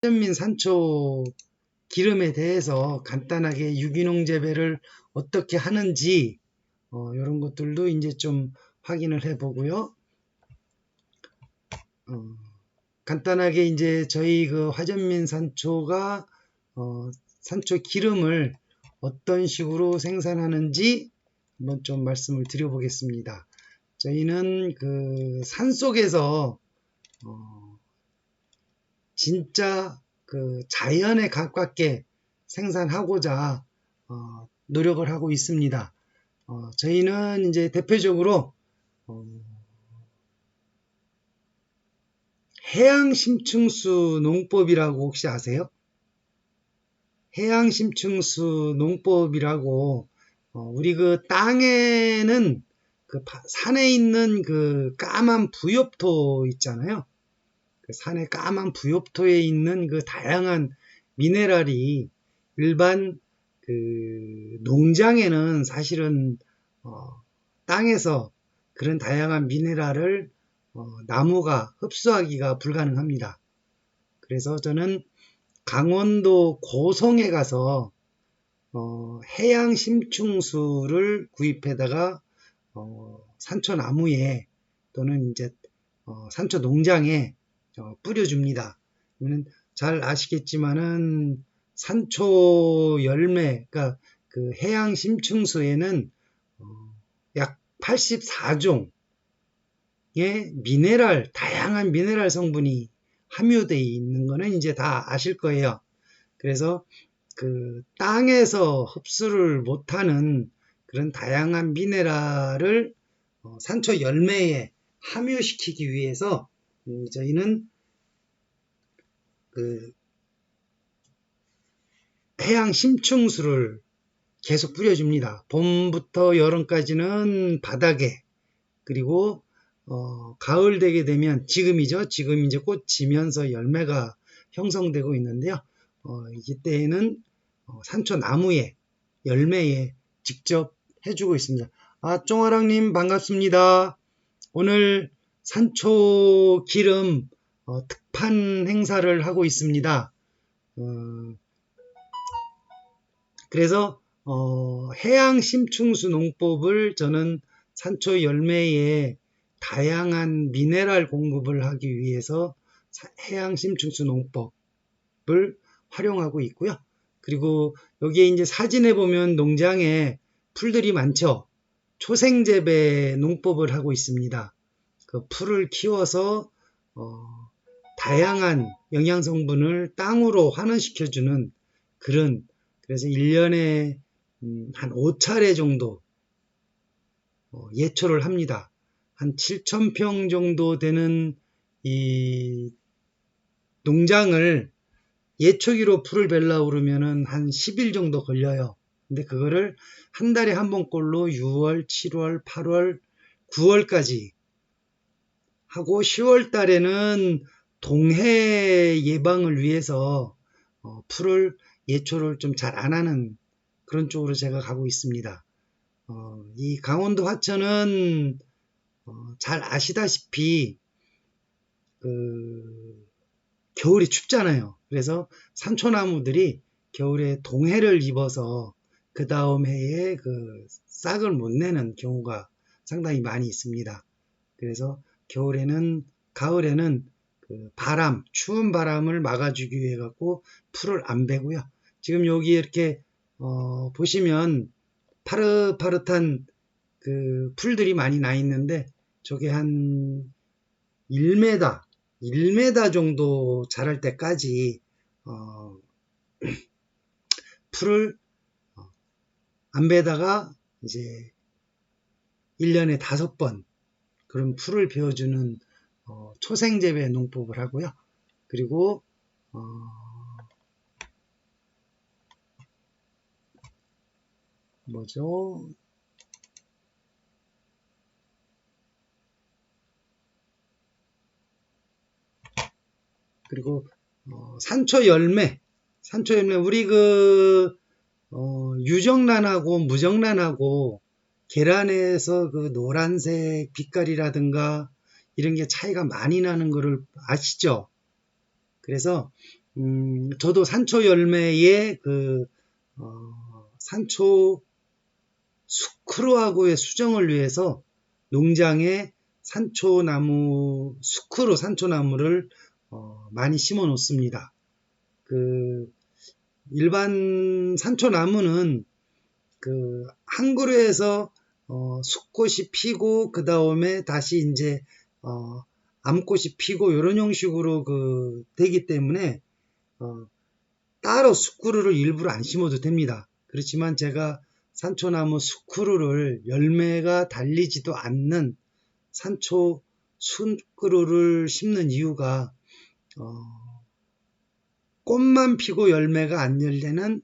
화전민 산초 기름에 대해서 간단하게 유기농 재배를 어떻게 하는지 이런 것들도 이제 좀 확인을 해 보고요. 간단하게 이제 저희 그 화전민 산초가 산초 기름을 어떤 식으로 생산하는지 한번 좀 말씀을 드려보겠습니다. 저희는 그 산속에서 진짜 그 자연에 가깝게 생산하고자 노력을 하고 있습니다. 저희는 이제 대표적으로 해양심층수 농법이라고 혹시 아세요? 해양심층수 농법이라고 우리 그 땅에는 그 산에 있는 그 까만 부엽토 있잖아요. 그 산의 까만 부엽토에 있는 그 다양한 미네랄이 일반 그 농장에는 사실은 땅에서 그런 다양한 미네랄을 나무가 흡수하기가 불가능합니다. 그래서 저는 강원도 고성에 가서 해양 심층수를 구입해다가 산초나무에 또는 이제 산초 농장에 뿌려줍니다. 잘 아시겠지만은 산초 열매, 그러니까 그 해양 심층수에는 약 84종의 미네랄, 다양한 미네랄 성분이 함유되어 있는 거는 이제 다 아실 거예요. 그래서 그 땅에서 흡수를 못하는 그런 다양한 미네랄을 산초 열매에 함유시키기 위해서 저희는 그 해양 심층수를 계속 뿌려줍니다. 봄부터 여름까지는 바닥에, 그리고 가을 되게 되면 지금이죠. 지금 이제 꽃 지면서 열매가 형성되고 있는데요. 이때에는 산초 나무에, 열매에 직접 해주고 있습니다. 쫑아랑님 반갑습니다. 오늘 산초 기름 특판 행사를 하고 있습니다. 그래서 해양 심층수 농법을 저는 산초 열매에 다양한 미네랄 공급을 하기 위해서 해양 심층수 농법을 활용하고 있고요. 그리고 여기에 이제 사진에 보면 농장에 풀들이 많죠. 초생재배 농법을 하고 있습니다. 그 풀을 키워서 다양한 영양성분을 땅으로 환원시켜주는 그런, 그래서 1년에 한 5차례 정도 예초를 합니다. 한 7,000평 정도 되는 이 농장을 예초기로 풀을 벨라 그러면은 한 10일 정도 걸려요. 근데 그거를 한 달에 한 번꼴로 6월, 7월, 8월, 9월까지 하고 10월 달에는 동해 예방을 위해서 풀을 예초를 좀 잘 안 하는 그런 쪽으로 제가 가고 있습니다. 이 강원도 화천은 잘 아시다시피 겨울이 춥잖아요. 그래서 산초나무들이 겨울에 동해를 입어서 그 다음 해에 그 싹을 못 내는 경우가 상당히 많이 있습니다. 그래서 가을에는 그 추운 바람을 막아주기 위해 갖고 풀을 안 베고요. 지금 여기 이렇게 보시면 파릇파릇한 그 풀들이 많이 나 있는데 저게 한 1m 정도 자랄 때까지 풀을 안 베다가 이제 1년에 5번 그런 풀을 베어주는 초생재배 농법을 하고요. 그리고 그리고 산초 열매 우리 그 유정란하고 무정란하고 계란에서 그 노란색 빛깔이라든가 이런 게 차이가 많이 나는 거를 아시죠? 그래서 저도 산초 열매의 산초 수크루하고의 수정을 위해서 농장에 산초나무, 수크루 산초나무를 많이 심어 놓습니다. 일반 산초나무는 한 그루에서 숫꽃이 피고 그 다음에 다시 이제 암꽃이 피고 이런 형식으로 되기 때문에 따로 수크루를 일부러 안 심어도 됩니다. 그렇지만 제가 산초나무 수크루를 열매가 달리지도 않는 산초 수크루를 심는 이유가 꽃만 피고 열매가 안 열리는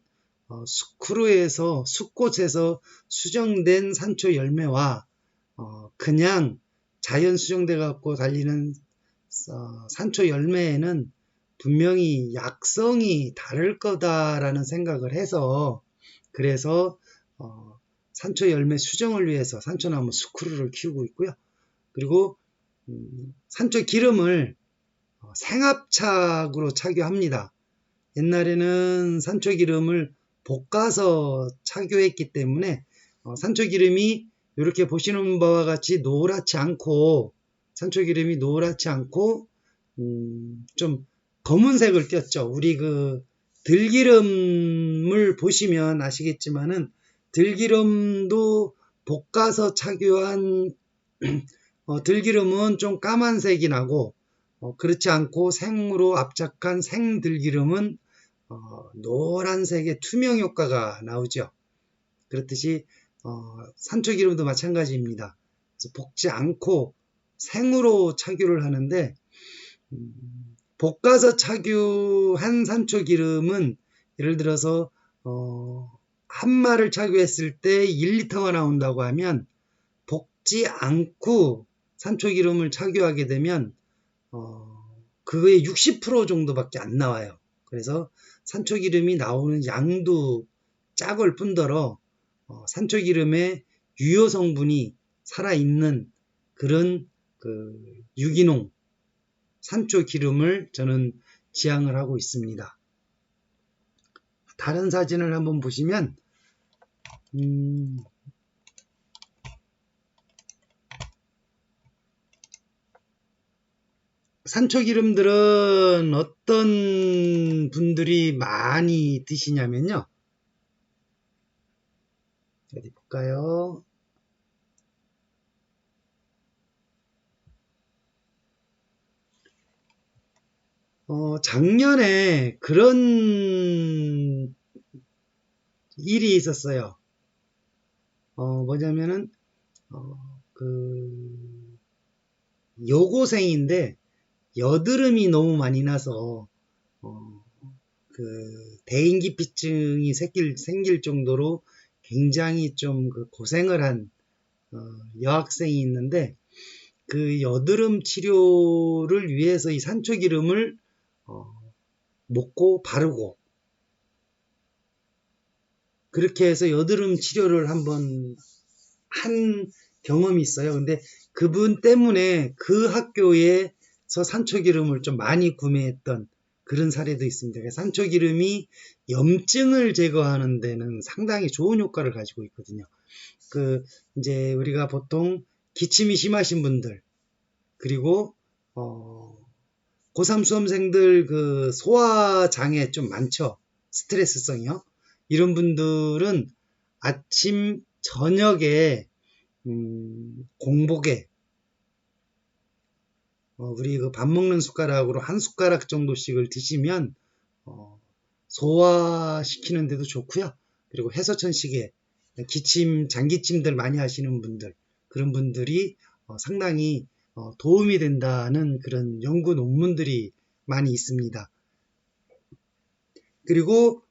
수크루에서 숫꽃에서 수정된 산초 열매와 그냥 자연 수정돼 갖고 달리는 산초 열매에는 분명히 약성이 다를 거다라는 생각을 해서 그래서 산초 열매 수정을 위해서 산초나무 수크루를 키우고 있고요. 그리고 산초 기름을 생합착으로 착유합니다. 옛날에는 산초 기름을 볶아서 착유했기 때문에 산초 기름이 이렇게 보시는 바와 같이 노랗지 않고 산초 기름이 노랗지 않고 좀 검은색을 띄었죠. 우리 들기름을 보시면 아시겠지만은 들기름도 볶아서 착유한 들기름은 좀 까만색이 나고 그렇지 않고 생으로 압착한 생들기름은 노란색의 투명 효과가 나오죠. 그렇듯이 산초기름도 마찬가지입니다. 그래서 볶지 않고 생으로 착유를 하는데 볶아서 착유한 산초기름은 예를 들어서 한 마를 착유했을 때 1리터가 나온다고 하면 볶지 않고 산초기름을 착유하게 되면 그거의 60% 정도밖에 안 나와요. 그래서 산초기름이 나오는 양도 작을 뿐더러 산초기름의 유효 성분이 살아있는 그런 유기농 산초기름을 저는 지향을 하고 있습니다. 다른 사진을 한번 보시면 산초기름들은 어떤 분들이 많이 드시냐면요. 어디 볼까요? 작년에 그런 일이 있었어요. 뭐냐면은 여고생인데 여드름이 너무 많이 나서 대인기피증이 생길 정도로 굉장히 좀 고생을 한 여학생이 있는데 그 여드름 치료를 위해서 이 산초기름을 먹고 바르고 그렇게 해서 여드름 치료를 한번 한 경험이 있어요. 근데 그분 때문에 그 학교에서 산초기름을 좀 많이 구매했던 그런 사례도 있습니다. 산초기름이 염증을 제거하는 데는 상당히 좋은 효과를 가지고 있거든요. 이제 우리가 보통 기침이 심하신 분들, 그리고, 고3 수험생들 소화장애 좀 많죠. 스트레스성이요. 이런 분들은 아침, 저녁에, 공복에, 우리 밥 먹는 숟가락으로 한 숟가락 정도씩을 드시면, 소화시키는 데도 좋고요. 그리고 해서천식에 기침, 장기침들 많이 하시는 분들, 그런 분들이 상당히 도움이 된다는 그런 연구 논문들이 많이 있습니다. 그리고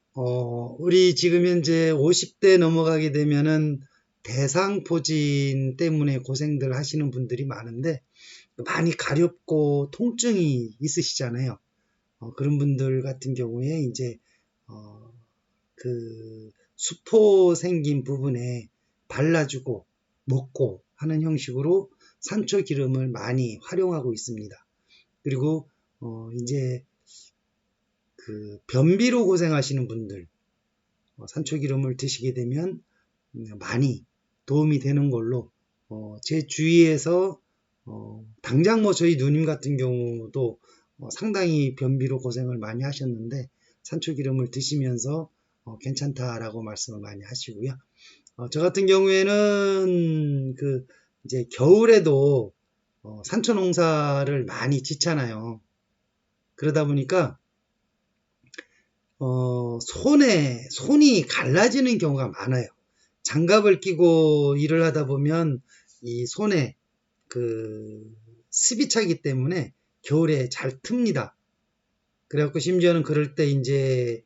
우리 지금 현재 50대 넘어가게 되면은 대상포진 때문에 고생들 하시는 분들이 많은데 많이 가렵고 통증이 있으시잖아요. 그런 분들 같은 경우에 이제 수포 생긴 부분에 발라주고 먹고 하는 형식으로 산초 기름을 많이 활용하고 있습니다. 그리고 이제 그 변비로 고생하시는 분들 산초기름을 드시게 되면 많이 도움이 되는 걸로 제 주위에서 당장 뭐 저희 누님 같은 경우도 상당히 변비로 고생을 많이 하셨는데 산초기름을 드시면서 괜찮다라고 말씀을 많이 하시고요. 저 같은 경우에는 그 이제 겨울에도 산초 농사를 많이 짓잖아요. 그러다 보니까 손이 갈라지는 경우가 많아요. 장갑을 끼고 일을 하다 보면 이 손에 그 습이 차기 때문에 겨울에 잘 틉니다. 그래갖고 심지어는 그럴 때 이제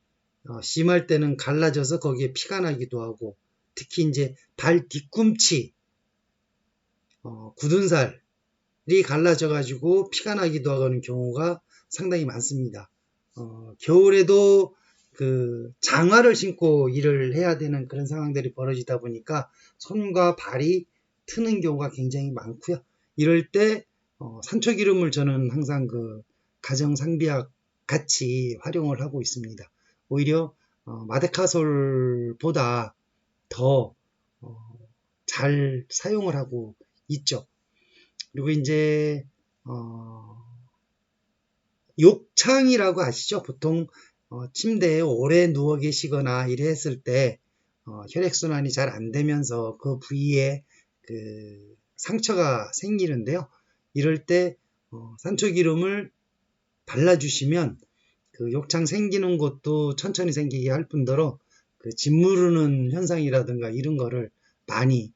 심할 때는 갈라져서 거기에 피가 나기도 하고, 특히 이제 발 뒤꿈치 굳은 살이 갈라져 가지고 피가 나기도 하는 경우가 상당히 많습니다. 겨울에도 그 장화를 신고 일을 해야 되는 그런 상황들이 벌어지다 보니까 손과 발이 트는 경우가 굉장히 많고요. 이럴 때 산초기름을 저는 항상 그 가정상비약 같이 활용을 하고 있습니다. 오히려 마데카솔보다 더 잘 사용을 하고 있죠. 그리고 이제 욕창이라고 아시죠? 보통 침대에 오래 누워 계시거나 이래 했을 때 혈액순환이 잘 안 되면서 그 부위에 그 상처가 생기는데요. 이럴 때 산초기름을 발라주시면 그 욕창 생기는 것도 천천히 생기게 할 뿐더러 그 짓무르는 현상이라든가 이런 거를 많이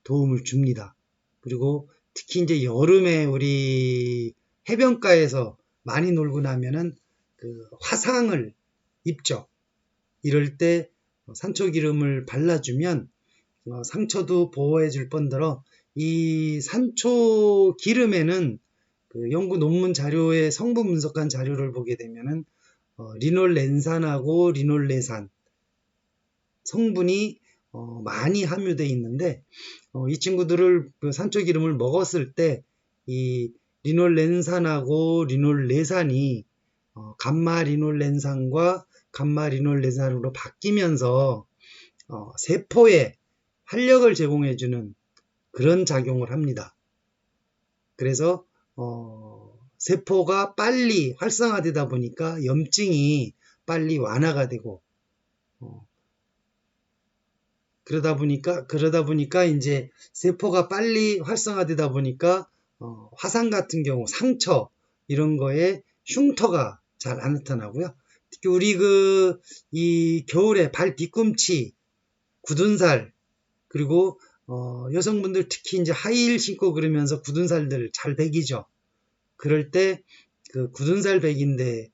도움을 줍니다. 그리고 특히 이제 여름에 우리 해변가에서 많이 놀고 나면은 그 화상을 입죠. 이럴 때 산초기름을 발라주면 상처도 보호해줄 뿐더러 이 산초기름에는 그 연구 논문 자료의 성분 분석한 자료를 보게 되면은 리놀렌산하고 리놀레산 성분이 많이 함유되어 있는데 이 친구들을 그 산초기름을 먹었을 때 이 리놀렌산하고 리놀레산이 감마리놀렌산과 감마리놀레산으로 바뀌면서 세포에 활력을 제공해주는 그런 작용을 합니다. 그래서 세포가 빨리 활성화되다 보니까 염증이 빨리 완화가 되고 그러다 보니까 이제 세포가 빨리 활성화되다 보니까 화상 같은 경우 상처 이런 거에 흉터가 잘 안 나타나고요. 특히 우리 이 겨울에 발 뒤꿈치 굳은 살 그리고 여성분들 특히 이제 하이힐 신고 그러면서 굳은 살들 잘 배기죠. 그럴 때 그 굳은 살 배기인데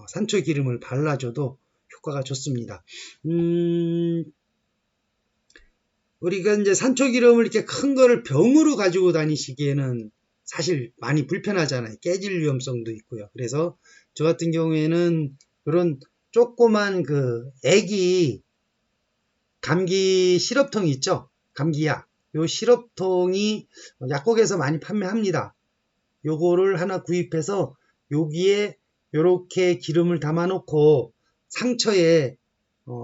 산초 기름을 발라줘도 효과가 좋습니다. 우리가 이제 산초 기름을 이렇게 큰 거를 병으로 가지고 다니시기에는 사실 많이 불편하잖아요. 깨질 위험성도 있고요. 그래서 저 같은 경우에는 그런 조그만 그 애기 감기 시럽통이 있죠. 감기약. 요 시럽통이 약국에서 많이 판매합니다. 요거를 하나 구입해서 여기에 요렇게 기름을 담아 놓고 상처에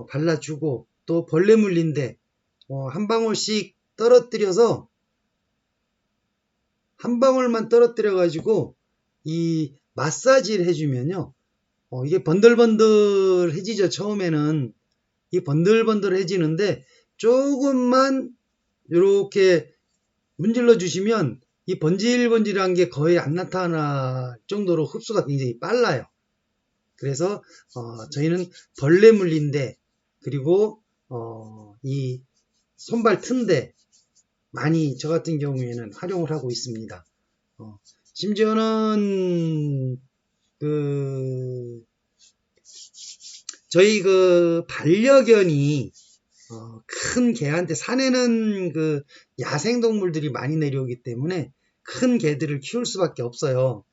발라주고 또 벌레 물린데 한 방울씩 떨어뜨려서 한 방울만 떨어뜨려 가지고 이 마사지를 해주면요 이게 번들번들해지죠. 처음에는 이 번들번들해지는데 조금만 이렇게 문질러 주시면 이 번질번질한 게 거의 안 나타날 정도로 흡수가 굉장히 빨라요. 그래서 저희는 벌레 물린데 그리고 이 손발 튼데 많이 저 같은 경우에는 활용을 하고 있습니다. 심지어는 저희 그 반려견이 큰 개한테 산에는 그 야생동물들이 많이 내려오기 때문에 큰 개들을 키울 수밖에 없어요.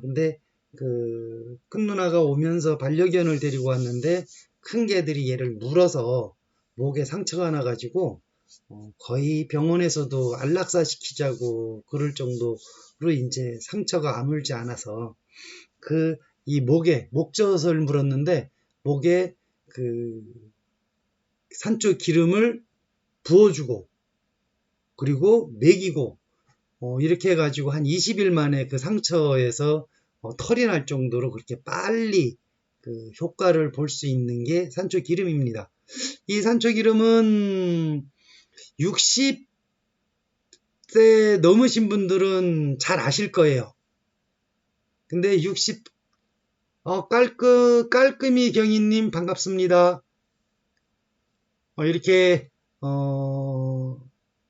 근데 큰 누나가 오면서 반려견을 데리고 왔는데 큰 개들이 얘를 물어서 목에 상처가 나가지고 거의 병원에서도 안락사 시키자고 그럴 정도로 이제 상처가 아물지 않아서 이 목젖을 물었는데 목에 그 산초 기름을 부어주고 그리고 먹이고 이렇게 해가지고 한 20일 만에 그 상처에서 털이 날 정도로 그렇게 빨리 그 효과를 볼 수 있는 게 산초 기름입니다. 이 산초 기름은 60세 넘으신 분들은 잘 아실 거예요. 근데 깔끔이 경희님 반갑습니다. 이렇게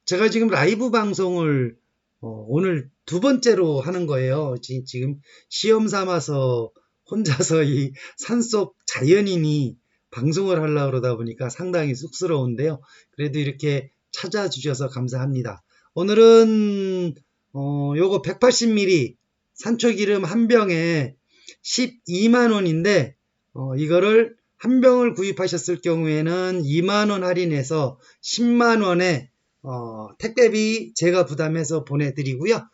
제가 지금 라이브 방송을 오늘 두 번째로 하는 거예요. 지금 시험 삼아서 혼자서 이 산속 자연인이 방송을 하려고 그러다 보니까 상당히 쑥스러운데요. 그래도 이렇게 찾아주셔서 감사합니다. 오늘은 요거 180ml 산초기름 한 병에 12만원인데 이거를 한 병을 구입하셨을 경우에는 2만원 할인해서 10만원에 택배비 제가 부담해서 보내드리고요.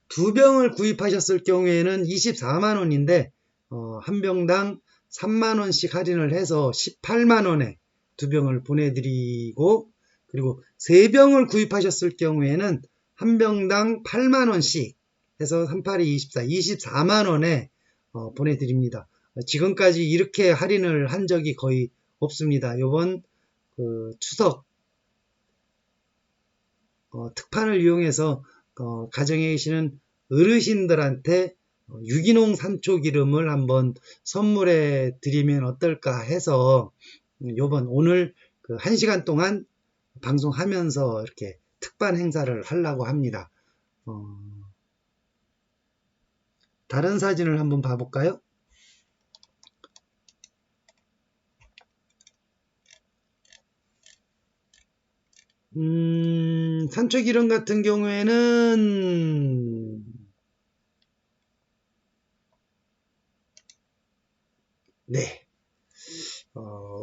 두 병을 구입하셨을 경우에는 24만원인데 한 병당 3만원씩 할인을 해서 18만원에 두 병을 보내드리고 그리고 세 병을 구입하셨을 경우에는 한 병당 8만원씩 해서 38이 24만원에 보내드립니다. 지금까지 이렇게 할인을 한 적이 거의 없습니다. 요번 그 추석 특판을 이용해서 가정에 계시는 어르신들한테 유기농 산초기름을 한번 선물해 드리면 어떨까 해서 요번 오늘 그 1시간 동안 방송하면서 이렇게 특반 행사를 하려고 합니다. 다른 사진을 한번 봐볼까요? 산초기름 같은 경우에는 네,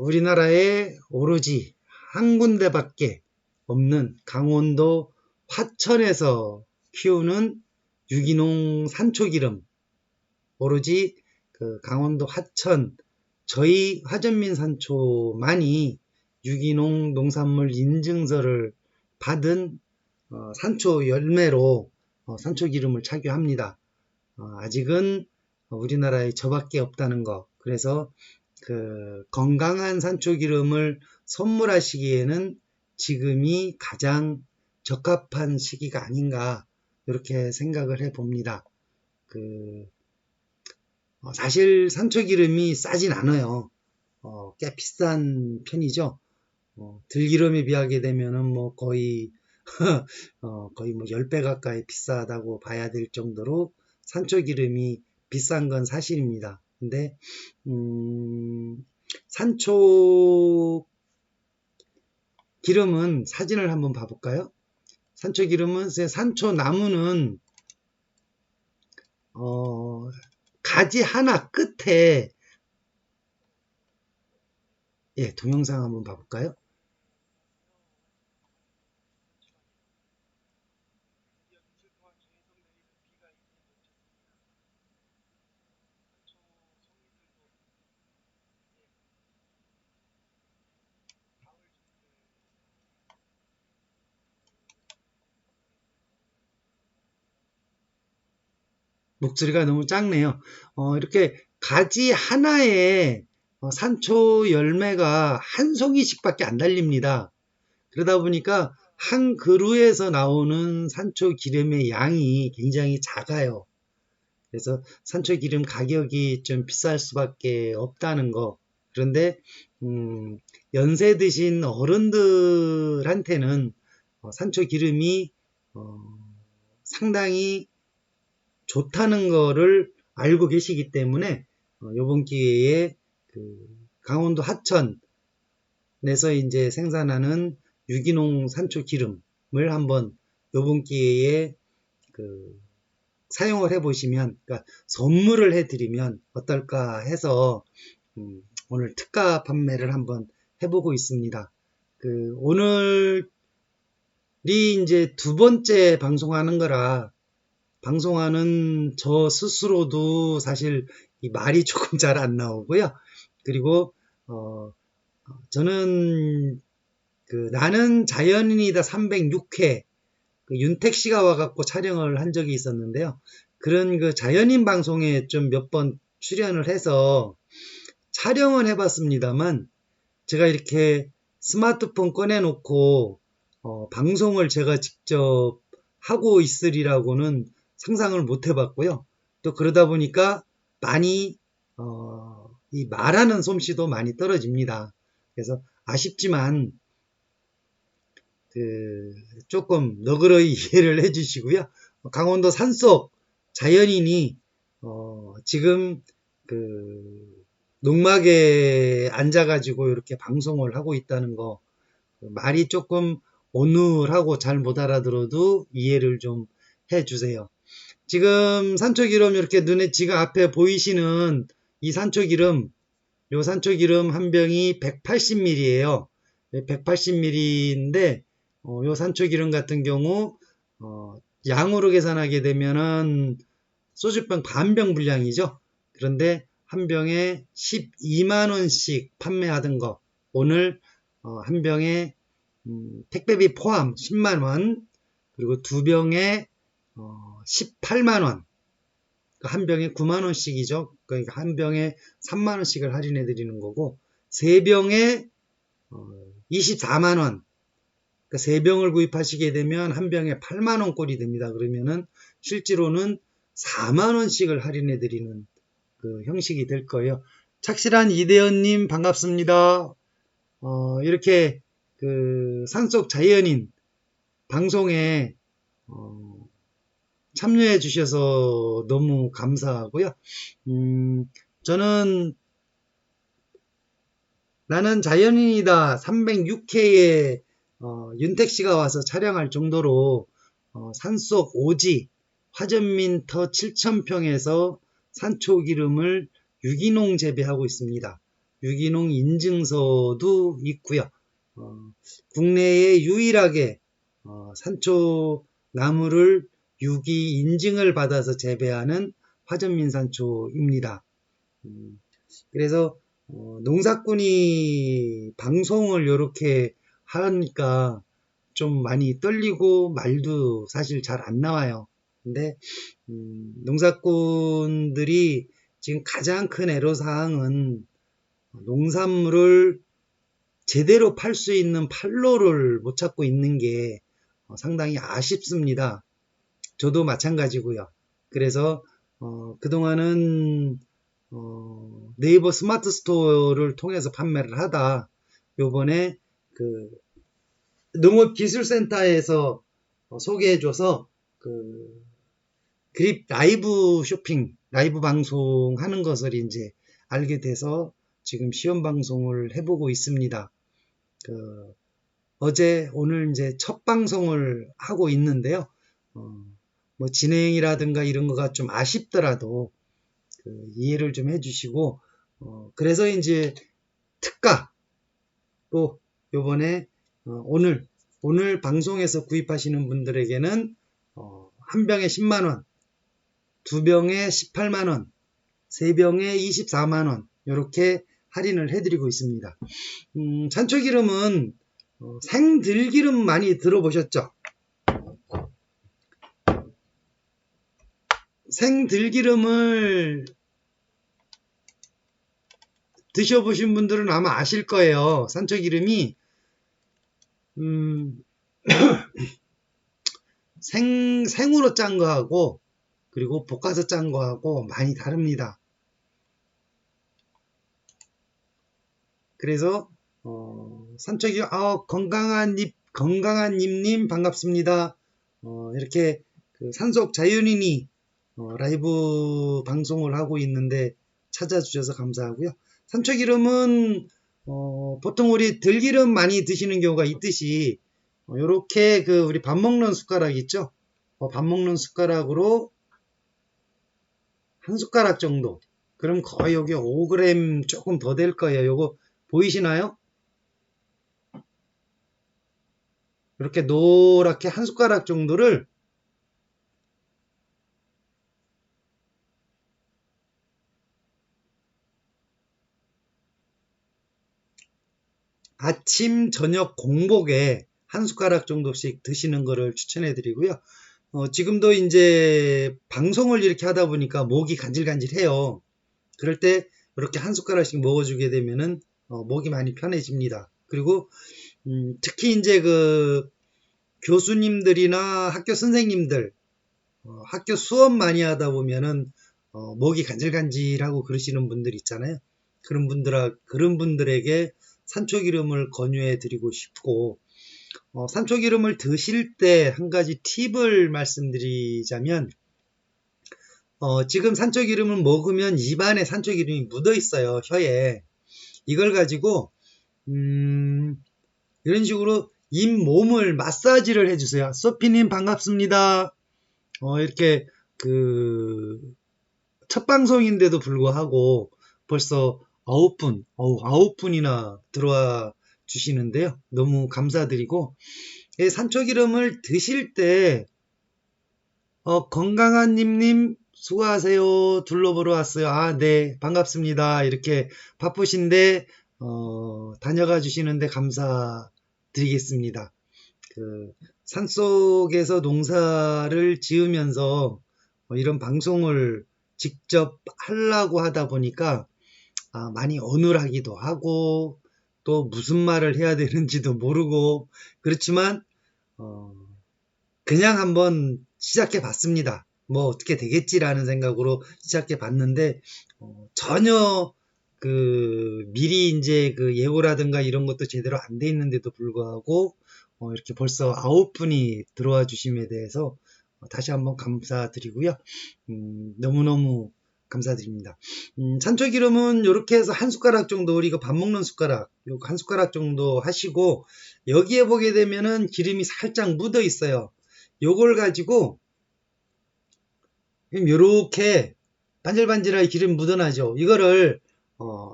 우리나라에 오로지 한 군데밖에 없는 강원도 화천에서 키우는 유기농 산초기름, 오로지 그 강원도 화천 저희 화전민 산초만이 유기농 농산물 인증서를 받은 산초 열매로 산초기름을 착유합니다. 아직은 우리나라에 저밖에 없다는 거. 그래서 그 건강한 산초기름을 선물하시기에는 지금이 가장 적합한 시기가 아닌가 이렇게 생각을 해봅니다. 사실 산초기름이 싸진 않아요. 꽤 비싼 편이죠. 들기름에 비하게 되면은 뭐 거의 거의 뭐 10배 가까이 비싸다고 봐야 될 정도로 산초기름이 비싼 건 사실입니다. 근데 산초 기름은 사진을 한번 봐볼까요? 산초 기름은 산초 나무는 가지 하나 끝에 동영상 한번 봐볼까요? 목소리가 너무 작네요. 이렇게 가지 하나에 산초 열매가 한 송이씩밖에 안 달립니다. 그러다 보니까 한 그루에서 나오는 산초 기름의 양이 굉장히 작아요. 그래서 산초 기름 가격이 좀 비쌀 수밖에 없다는 거. 그런데 연세 드신 어른들한테는 산초 기름이 상당히 좋다는 거를 알고 계시기 때문에 이번 기회에 그 강원도 하천에서 이제 생산하는 유기농 산초 기름을 한번 이번 기회에 그 사용을 해보시면, 그러니까 선물을 해드리면 어떨까 해서 오늘 특가 판매를 한번 해보고 있습니다. 오늘이 이제 두 번째 방송하는 거라 방송하는 저 스스로도 사실 이 말이 조금 잘 안 나오고요. 그리고 저는 그 나는 자연인이다 306회 그 윤택 씨가 와갖고 촬영을 한 적이 있었는데요. 그런 그 자연인 방송에 좀 몇 번 출연을 해서 촬영은 해봤습니다만 제가 이렇게 스마트폰 꺼내놓고 방송을 제가 직접 하고 있으리라고는 상상을 못 해봤고요. 또 그러다 보니까 많이 이 말하는 솜씨도 많이 떨어집니다. 그래서 아쉽지만 그 조금 너그러이 이해를 해주시고요. 강원도 산속 자연인이 지금 그 농막에 앉아가지고 이렇게 방송을 하고 있다는 거 말이 조금 어눌하고 잘 못 알아들어도 이해를 좀 해주세요. 지금 산초기름 이렇게 눈에 지금 앞에 보이시는 이 산초기름 요 산초기름 한 병이 180ml예요. 180ml인데 요 산초기름 같은 경우 양으로 계산하게 되면은 소주병 반병 분량이죠. 그런데 한 병에 12만원씩 판매하던 거 오늘 한 병에 택배비 포함 10만원 그리고 두 병에 18만원 한 병에 9만원씩이죠. 그러니까 한 병에 3만원씩을 할인해 드리는 거고 세 병에 24만원 그러니까 세 병을 구입하시게 되면 한 병에 8만원 꼴이 됩니다. 그러면은 실제로는 4만원씩을 할인해 드리는 그 형식이 될 거예요. 착실한 이대현님 반갑습니다. 이렇게 그 산속 자연인 방송에 참여해 주셔서 너무 감사하고요. 저는 나는 자연인이다 306회에 윤택 씨가 와서 촬영할 정도로 산속 오지 화전민터 7,000평에서 산초기름을 유기농 재배하고 있습니다. 유기농 인증서도 있고요. 국내에 유일하게 산초 나무를 유기 인증을 받아서 재배하는 화전민 산초입니다. 그래서 농사꾼이 방송을 이렇게 하니까 좀 많이 떨리고 말도 사실 잘 안 나와요. 근데 농사꾼들이 지금 가장 큰 애로사항은 농산물을 제대로 팔 수 있는 판로를 못 찾고 있는 게 상당히 아쉽습니다. 저도 마찬가지고요. 그래서 그동안은 네이버 스마트 스토어를 통해서 판매를 하다 요번에 그 농업기술센터에서 소개해줘서 그 그립 라이브 쇼핑, 라이브 방송 하는 것을 이제 알게 돼서 지금 시험 방송을 해보고 있습니다. 어제 오늘 이제 첫 방송을 하고 있는데요. 뭐 진행이라든가 이런 거가 좀 아쉽더라도 이해를 좀 해주시고 그래서 이제 특가 또 요번에 오늘 방송에서 구입하시는 분들에게는 한 병에 10만원 두 병에 18만원 세 병에 24만원 이렇게 할인을 해드리고 있습니다. 산초기름은 생들기름 많이 들어보셨죠? 생들기름을 드셔보신 분들은 아마 아실 거예요. 산초기름이 생으로 짠 거하고 그리고 볶아서 짠 거하고 많이 다릅니다. 그래서 산초기 건강한 잎님 반갑습니다. 이렇게 그 산속 자연인이 라이브 방송을 하고 있는데 찾아주셔서 감사하고요. 산초기름은 보통 우리 들기름 많이 드시는 경우가 있듯이 요렇게 그 우리 밥 먹는 숟가락 있죠? 밥 먹는 숟가락으로 한 숟가락 정도. 그럼 거의 여기 5g 조금 더 될 거예요. 요거 보이시나요? 이렇게 노랗게 한 숟가락 정도를 아침, 저녁 공복에 한 숟가락 정도씩 드시는 거를 추천해 드리고요. 지금도 이제 방송을 이렇게 하다 보니까 목이 간질간질해요. 그럴 때 이렇게 한 숟가락씩 먹어주게 되면은 목이 많이 편해집니다. 그리고 특히 이제 그 교수님들이나 학교 선생님들 학교 수업 많이 하다 보면은 목이 간질간질하고 그러시는 분들 있잖아요. 그런 분들에게 산초기름을 권유해 드리고 싶고 산초기름을 드실 때 한 가지 팁을 말씀드리자면 지금 산초기름을 먹으면 입안에 산초기름이 묻어 있어요. 혀에. 이걸 가지고 이런 식으로 잇몸을 마사지를 해주세요. 소피님 반갑습니다. 이렇게 그 첫 방송인데도 불구하고 벌써 9분이나 들어와 주시는데요. 너무 감사드리고 산초기름을 드실 때 건강한 님님 수고하세요. 둘러보러 왔어요. 아, 네, 반갑습니다. 이렇게 바쁘신데 다녀가 주시는데 감사드리겠습니다. 그 산속에서 농사를 지으면서 이런 방송을 직접 하려고 하다 보니까 많이 어눌하기도 하고 또 무슨 말을 해야 되는지도 모르고 그렇지만 그냥 한번 시작해 봤습니다. 뭐 어떻게 되겠지라는 생각으로 시작해 봤는데 전혀 미리 이제 그 예고라든가 이런 것도 제대로 안 돼 있는데도 불구하고 이렇게 벌써 9분이 들어와 주심에 대해서 다시 한번 감사드리고요. 너무너무 감사드립니다. 산초기름은 이렇게 해서 한 숟가락 정도 우리가 밥 먹는 숟가락 요 한 숟가락 정도 하시고 여기에 보게 되면은 기름이 살짝 묻어 있어요. 요걸 가지고 이렇게 반질반질하게 기름 묻어나죠. 이거를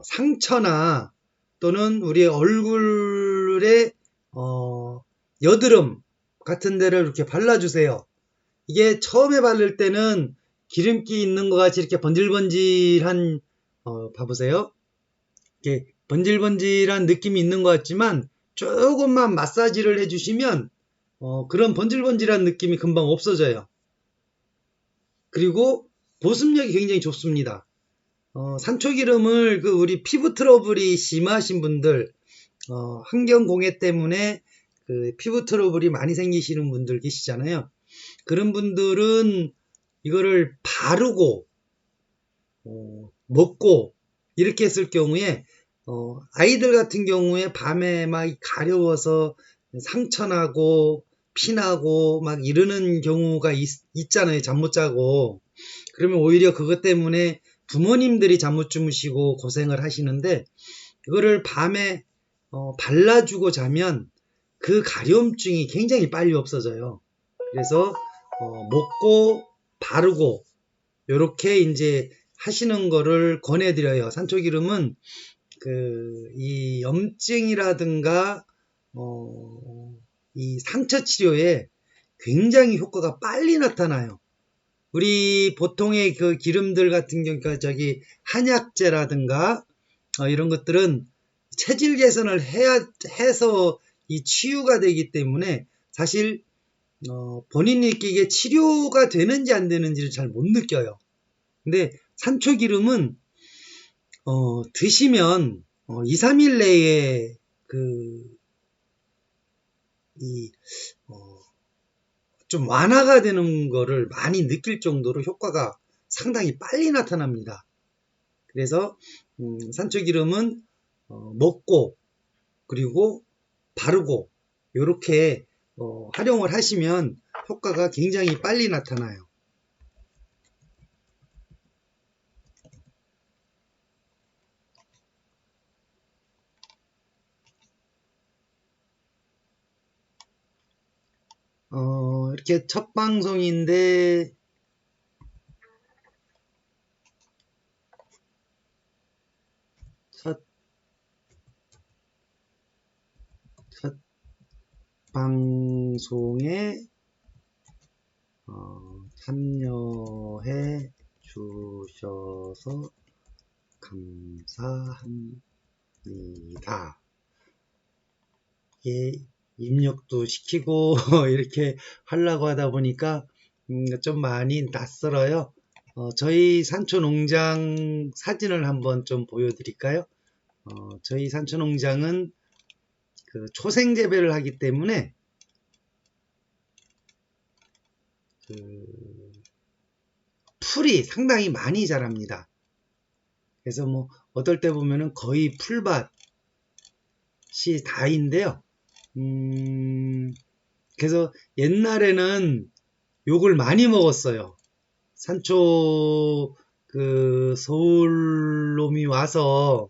상처나 또는 우리 얼굴에 여드름 같은 데를 이렇게 발라주세요. 이게 처음에 바를 때는 기름기 있는 것 같이 이렇게 번질번질한 봐보세요. 이렇게 번질번질한 느낌이 있는 것 같지만 조금만 마사지를 해주시면 그런 번질번질한 느낌이 금방 없어져요. 그리고 보습력이 굉장히 좋습니다. 산초기름을 우리 피부 트러블이 심하신 분들, 환경공해 때문에 피부 트러블이 많이 생기시는 분들 계시잖아요. 그런 분들은 이거를 바르고 먹고 이렇게 했을 경우에 아이들 같은 경우에 밤에 막 가려워서 상처나고 피나고 막 이러는 경우가 있잖아요. 잠 못 자고. 그러면 오히려 그것 때문에 부모님들이 잠 못 주무시고 고생을 하시는데 이거를 밤에 발라주고 자면 그 가려움증이 굉장히 빨리 없어져요. 그래서 먹고 바르고 요렇게 이제 하시는 거를 권해드려요. 산초기름은 이 염증이라든가 이 상처 치료에 굉장히 효과가 빨리 나타나요. 우리 보통의 그 기름들 같은 경우, 저기 한약재라든가 이런 것들은 체질 개선을 해서 이 치유가 되기 때문에 사실 본인이 느끼기에 치료가 되는지 안 되는지를 잘 못 느껴요. 근데 산초기름은 드시면 2, 3일 내에 좀 완화가 되는 거를 많이 느낄 정도로 효과가 상당히 빨리 나타납니다. 그래서 산초기름은 먹고 그리고 바르고 이렇게 활용을 하시면 효과가 굉장히 빨리 나타나요. 이렇게 첫 방송인데 첫 방송에 참여해 주셔서 감사합니다. 예, 입력도 시키고 이렇게 하려고 하다 보니까 좀 많이 낯설어요. 저희 산초 농장 사진을 한번 좀 보여드릴까요? 저희 산초 농장은 그 초생 재배를 하기 때문에 그 풀이 상당히 많이 자랍니다. 그래서 뭐 어떨 때 보면은 거의 풀밭이 다인데요. 그래서 옛날에는 욕을 많이 먹었어요. 산초 그 서울놈이 와서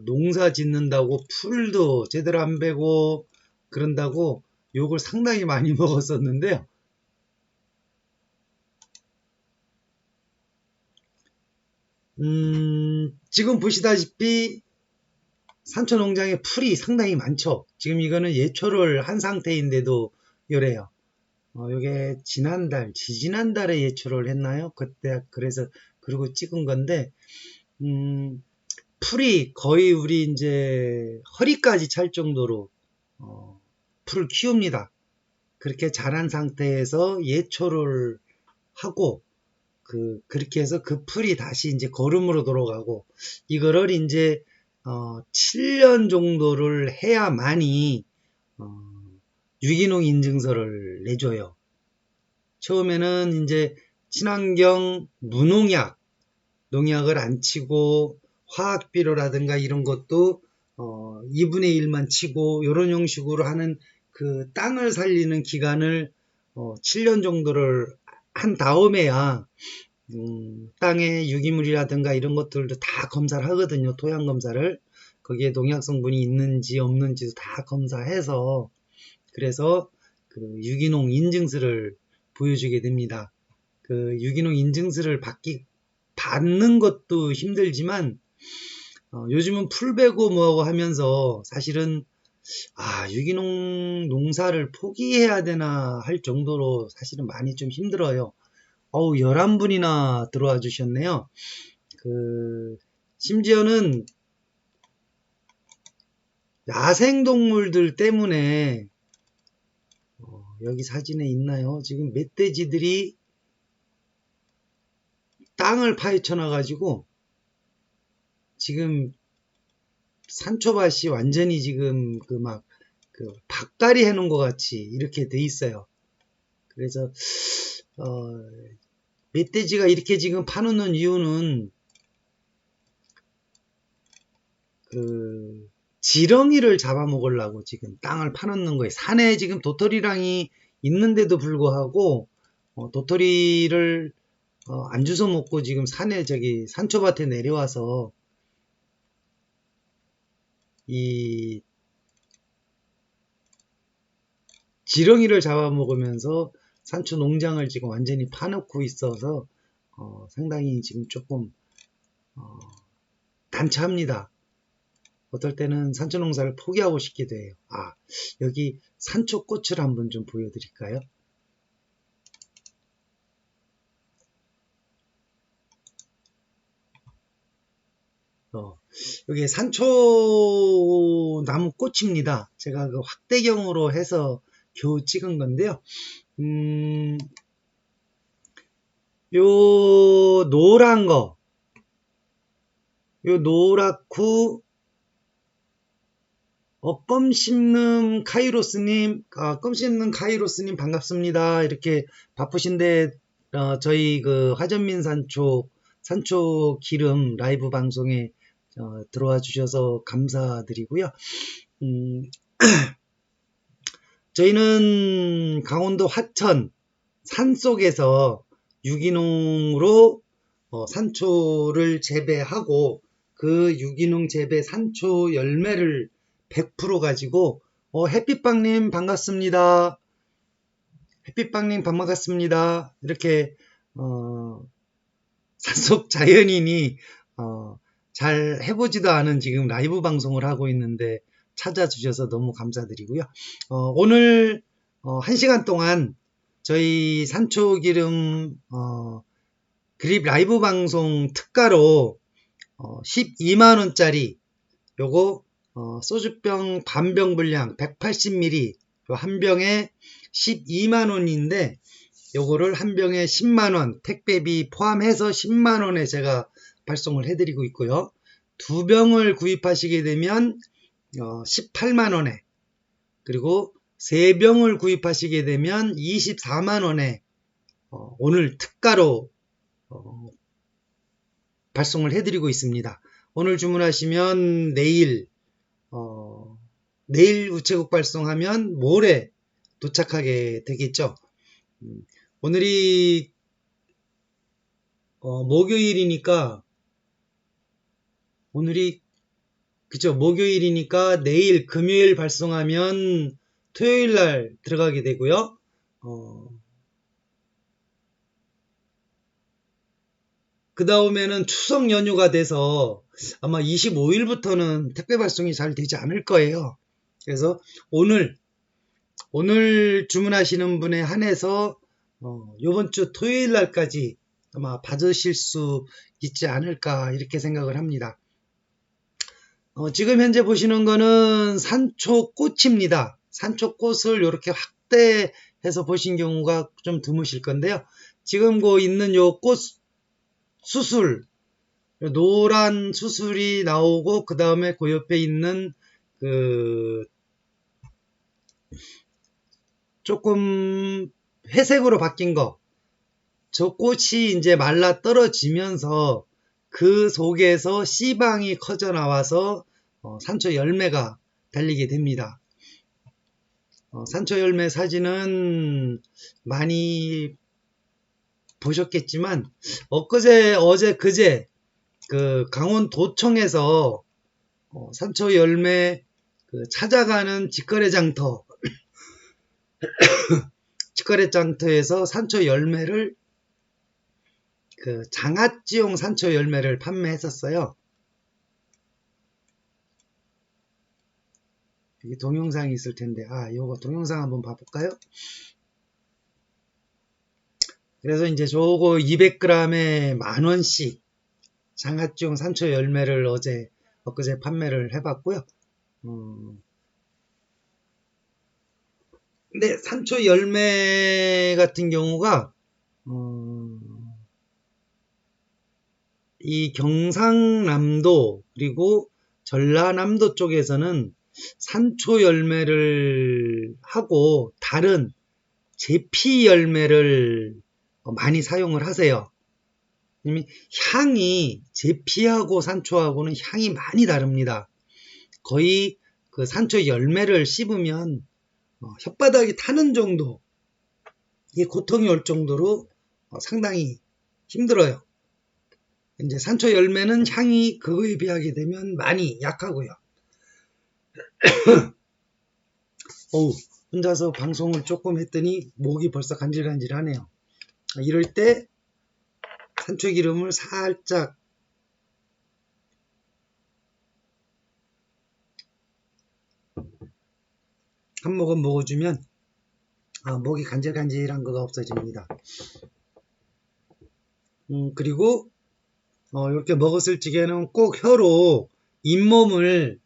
농사 짓는다고 풀도 제대로 안 베고 그런다고 욕을 상당히 많이 먹었었는데요. 지금 보시다시피 산초 농장에 풀이 상당히 많죠. 지금 이거는 예초를 한 상태인데도 요래요. 요게 지지난달에 예초를 했나요? 그때 그래서 그리고 찍은 건데 풀이 거의 우리 이제 허리까지 찰 정도로 풀을 키웁니다. 그렇게 자란 상태에서 예초를 하고 그렇게 해서 그 풀이 다시 이제 거름으로 돌아가고 이거를 이제 7년 정도를 해야만이 유기농 인증서를 내줘요. 처음에는 이제 친환경 무농약 농약을 안 치고 화학비료라든가 이런 것도 2분의 1만 치고 이런 형식으로 하는 그 땅을 살리는 기간을 7년 정도를 한 다음에야 땅에 유기물이라든가 이런 것들도 다 검사를 하거든요. 토양 검사를. 거기에 농약 성분이 있는지 없는지도 다 검사해서 그래서 그 유기농 인증서를 보여주게 됩니다. 그 유기농 인증서를 받는 것도 힘들지만 요즘은 풀 베고 뭐하고 하면서 사실은 유기농 농사를 포기해야 되나 할 정도로 사실은 많이 좀 힘들어요. 11분이나 들어와 주셨네요. 심지어는 야생동물들 때문에 여기 사진에 있나요? 지금 멧돼지들이 땅을 파헤쳐 놔가지고 지금 산초밭이 완전히 지금 박다리 해놓은 것 같이 이렇게 돼 있어요. 그래서 멧돼지가 이렇게 지금 파놓는 이유는 지렁이를 잡아먹으려고 지금 땅을 파놓는 거예요. 산에 지금 도토리랑이 있는데도 불구하고 도토리를 안 주워 먹고 지금 산에 산초밭에 내려와서 이 지렁이를 잡아먹으면서 산초 농장을 지금 완전히 파놓고 있어서 상당히 지금 조금 난처합니다. 어떨 때는 산초 농사를 포기하고 싶기도 해요. 여기 산초꽃을 한번 좀 보여드릴까요? 여기 산초 나무 꽃입니다. 제가 그 확대경으로 해서 겨우 찍은 건데요. 요 노란 거, 요 노랗고 껌 씹는 카이로스님, 껌 씹는 카이로스님 반갑습니다. 이렇게 바쁘신데 저희 그 화전민 산초 기름 라이브 방송에 들어와 주셔서 감사드리고요. 저희는 강원도 화천 산속에서 유기농으로 산초를 재배하고 그 유기농 재배 산초 열매를 100% 가지고 햇빛빵님 반갑습니다. 햇빛빵님 반갑습니다. 이렇게 산속 자연인이 잘 해보지도 않은 지금 라이브 방송을 하고 있는데 찾아주셔서 너무 감사드리고요. 오늘 1시간 동안 저희 산초기름 그립 라이브 방송 특가로 12만원짜리 요거 소주병 반병 분량 180ml 한 병에 12만원인데 요거를 한 병에 10만원 택배비 포함해서 10만원에 제가 발송을 해드리고 있고요. 두 병을 구입하시게 되면 18만원에, 그리고 세 병을 구입하시게 되면 24만원에 오늘 특가로 발송을 해드리고 있습니다. 오늘 주문하시면 내일 우체국 발송하면 모레 도착하게 되겠죠. 오늘이 목요일이니까 목요일이니까 내일 금요일 발송하면 토요일 날 들어가게 되고요. 그 다음에는 추석 연휴가 돼서 아마 25일부터는 택배 발송이 잘 되지 않을 거예요. 그래서 오늘 주문하시는 분에 한해서 이번 주 토요일 날까지 아마 받으실 수 있지 않을까 이렇게 생각을 합니다. 지금 현재 보시는 거는 산초꽃입니다. 산초꽃을 이렇게 확대해서 보신 경우가 좀 드무실 건데요. 지금 있는 요 꽃 수술, 노란 수술이 나오고 그 다음에 그 옆에 있는 조금 회색으로 바뀐 거, 저 꽃이 이제 말라 떨어지면서 그 속에서 씨방이 커져 나와서 산초 열매가 달리게 됩니다. 산초 열매 사진은 많이 보셨겠지만 어제 그제 강원도청에서 산초 열매 찾아가는 직거래장터 직거래장터에서 산초 열매를 장아찌용 산초 열매를 판매했었어요. 여기 동영상이 있을 텐데, 요거 동영상 한번 봐볼까요? 그래서 이제 저거 200g에 만원씩 장아찌용 산초 열매를 엊그제 판매를 해봤고요. 근데 산초 열매 같은 경우가, 이 경상남도 그리고 전라남도 쪽에서는 산초 열매를 하고 다른 제피 열매를 많이 사용을 하세요. 향이 제피하고 산초하고는 향이 많이 다릅니다. 거의 그 산초 열매를 씹으면 혓바닥이 타는 정도, 이게 고통이 올 정도로 상당히 힘들어요. 이제 산초 열매는 향이 그거에 비하게 되면 많이 약하고요. 혼자서 방송을 조금 했더니 목이 벌써 간질간질하네요. 이럴 때 산초 기름을 살짝 한 모금 먹어주면 목이 간질간질한 거가 없어집니다. 그리고 이렇게 먹었을 적에는 꼭 혀로 잇몸을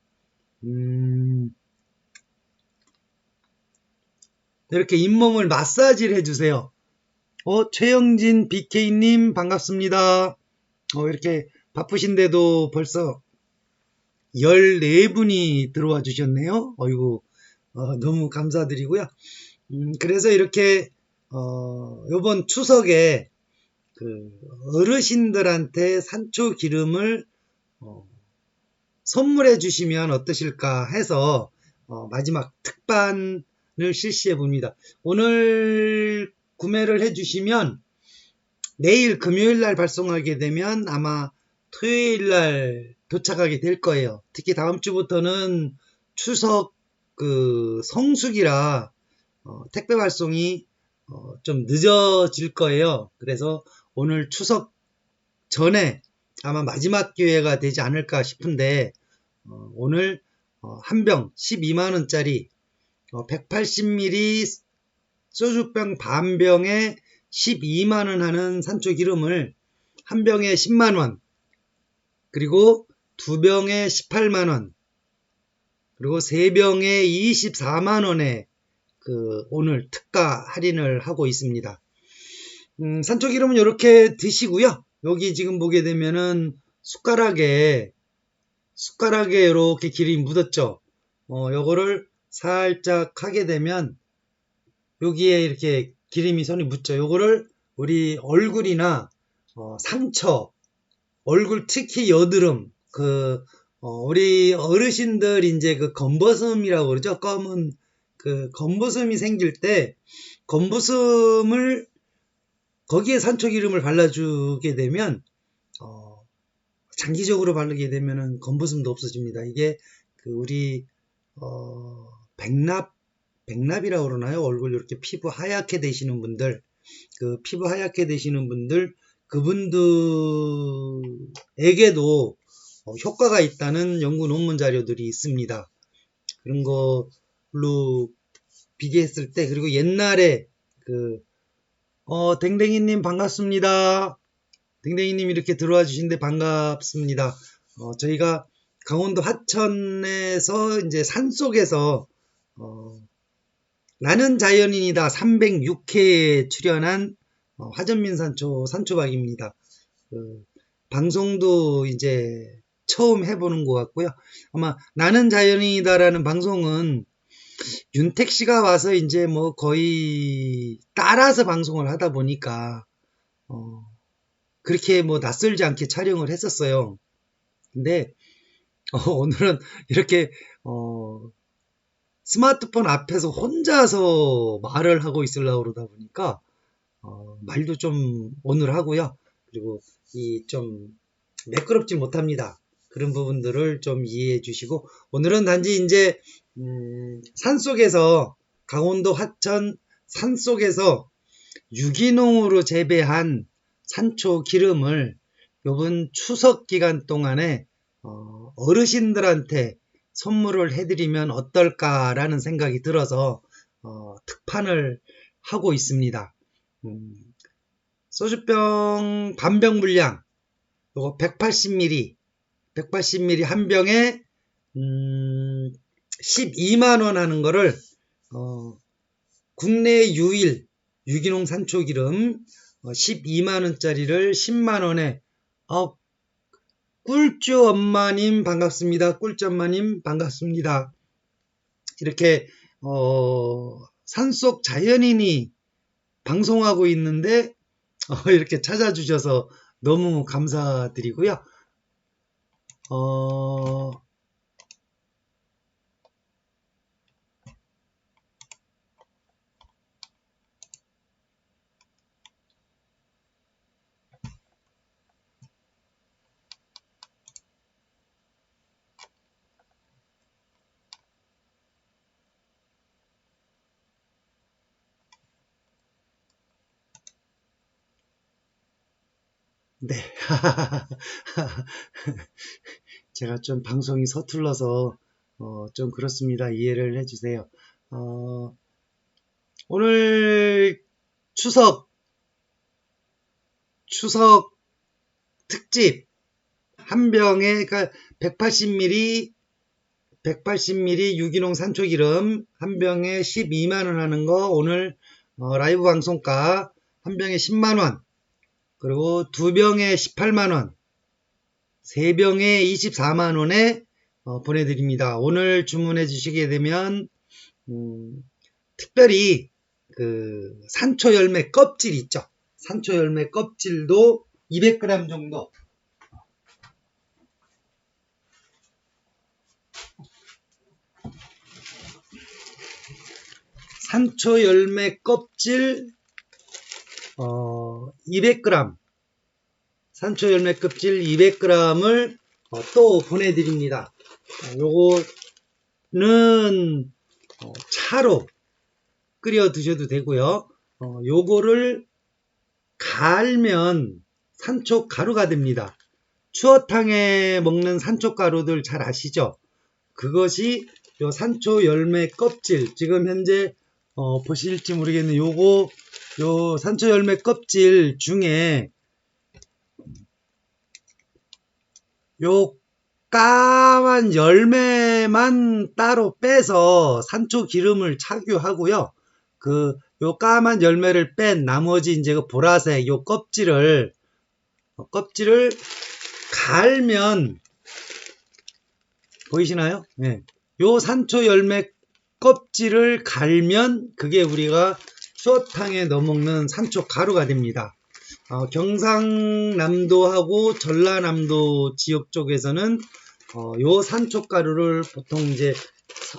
이렇게 잇몸을 마사지를 해주세요. 최영진 BK님 반갑습니다. 이렇게 바쁘신데도 벌써 14분이 들어와 주셨네요. 어이구, 너무 감사드리고요. 그래서 이렇게 요번 추석에 어르신들한테 산초 기름을 선물해 주시면 어떠실까 해서 마지막 특반을 실시해 봅니다. 오늘 구매를 해 주시면 내일 금요일 날 발송하게 되면 아마 토요일 날 도착하게 될 거예요. 특히 다음 주부터는 추석 성수기라 택배 발송이 좀 늦어질 거예요. 그래서 오늘 추석 전에 아마 마지막 기회가 되지 않을까 싶은데 오늘 한 병 12만원짜리 180ml 소주병 반병에 12만원 하는 산초 기름을 한 병에 10만원, 그리고 두 병에 18만원, 그리고 3병에 24만원에 오늘 특가 할인을 하고 있습니다. 산초기름은 이렇게 드시고요. 여기 지금 보게 되면은 숟가락에 이렇게 기름이 묻었죠. 요거를 살짝 하게 되면 여기에 이렇게 기름이 손이 묻죠. 요거를 우리 얼굴이나 상처, 얼굴 특히 여드름, 우리 어르신들 이제 검버섯이라고 그러죠. 검은 검버섯이 생길 때 검버섯을 거기에 산초기름을 발라주게 되면 장기적으로 바르게 되면은 검버섯도 없어집니다. 이게 우리 백납이라고 그러나요? 얼굴 이렇게 피부 하얗게 되시는 분들, 피부 하얗게 되시는 분들, 그분들에게도 효과가 있다는 연구 논문 자료들이 있습니다. 그런 걸로 비교했을 때, 그리고 옛날에 댕댕이님 반갑습니다. 댕댕이님 이렇게 들어와 주신데 반갑습니다. 저희가 강원도 하천에서 이제 산속에서 나는 자연인이다 306회에 출연한 화전민 산초박입니다. 방송도 이제 처음 해보는 것 같고요. 아마 나는 자연인이다라는 방송은 윤택 씨가 와서 이제 뭐 거의 따라서 방송을 하다 보니까 그렇게 뭐 낯설지 않게 촬영을 했었어요. 근데 오늘은 이렇게 스마트폰 앞에서 혼자서 말을 하고 있으려고 그러다 보니까 말도 좀 오늘 하고요. 그리고 좀 매끄럽지 못합니다. 그런 부분들을 좀 이해해 주시고, 오늘은 단지 이제 산속에서, 강원도 하천 산속에서 유기농으로 재배한 산초 기름을 요번 추석 기간 동안에 어르신들한테 선물을 해드리면 어떨까라는 생각이 들어서 특판을 하고 있습니다. 소주병 반병 분량 요거 180ml 한 병에 12만원 하는 거를 국내 유일 유기농 산초기름 12만원짜리를 10만원에 꿀쭈 엄마님 반갑습니다. 꿀쭈 엄마님 반갑습니다. 이렇게 산속 자연인이 방송하고 있는데 이렇게 찾아주셔서 너무 감사드리고요. 네. 제가 좀 방송이 서툴러서 좀 그렇습니다. 이해를 해주세요. 오늘 추석 특집 한 병에 180ml 유기농 산초기름 한 병에 12만원 하는 거 오늘 라이브 방송가 한 병에 10만원, 그리고 두 병에 18만원, 세 병에 24만원에 보내드립니다. 오늘 주문해 주시게 되면 특별히 산초 열매 껍질 있죠. 산초 열매 껍질도 200g 정도, 산초 열매 껍질 200g, 산초 열매 껍질 200g을 또 보내드립니다. 요거는 차로 끓여 드셔도 되고요. 요거를 갈면 산초 가루가 됩니다. 추어탕에 먹는 산초 가루들 잘 아시죠? 그것이 요 산초 열매 껍질, 지금 현재 보실지 모르겠는데 요 산초 열매 껍질 중에 요 까만 열매 열매만 따로 빼서 산초 기름을 착유하고요. 요 까만 열매를 뺀 나머지 이제 그 보라색 요 껍질을 갈면 보이시나요? 네. 요 산초 열매 껍질을 갈면 그게 우리가 추어탕에 넣어먹는 산초 가루가 됩니다. 경상남도하고 전라남도 지역 쪽에서는 요 산초 가루를 보통 이제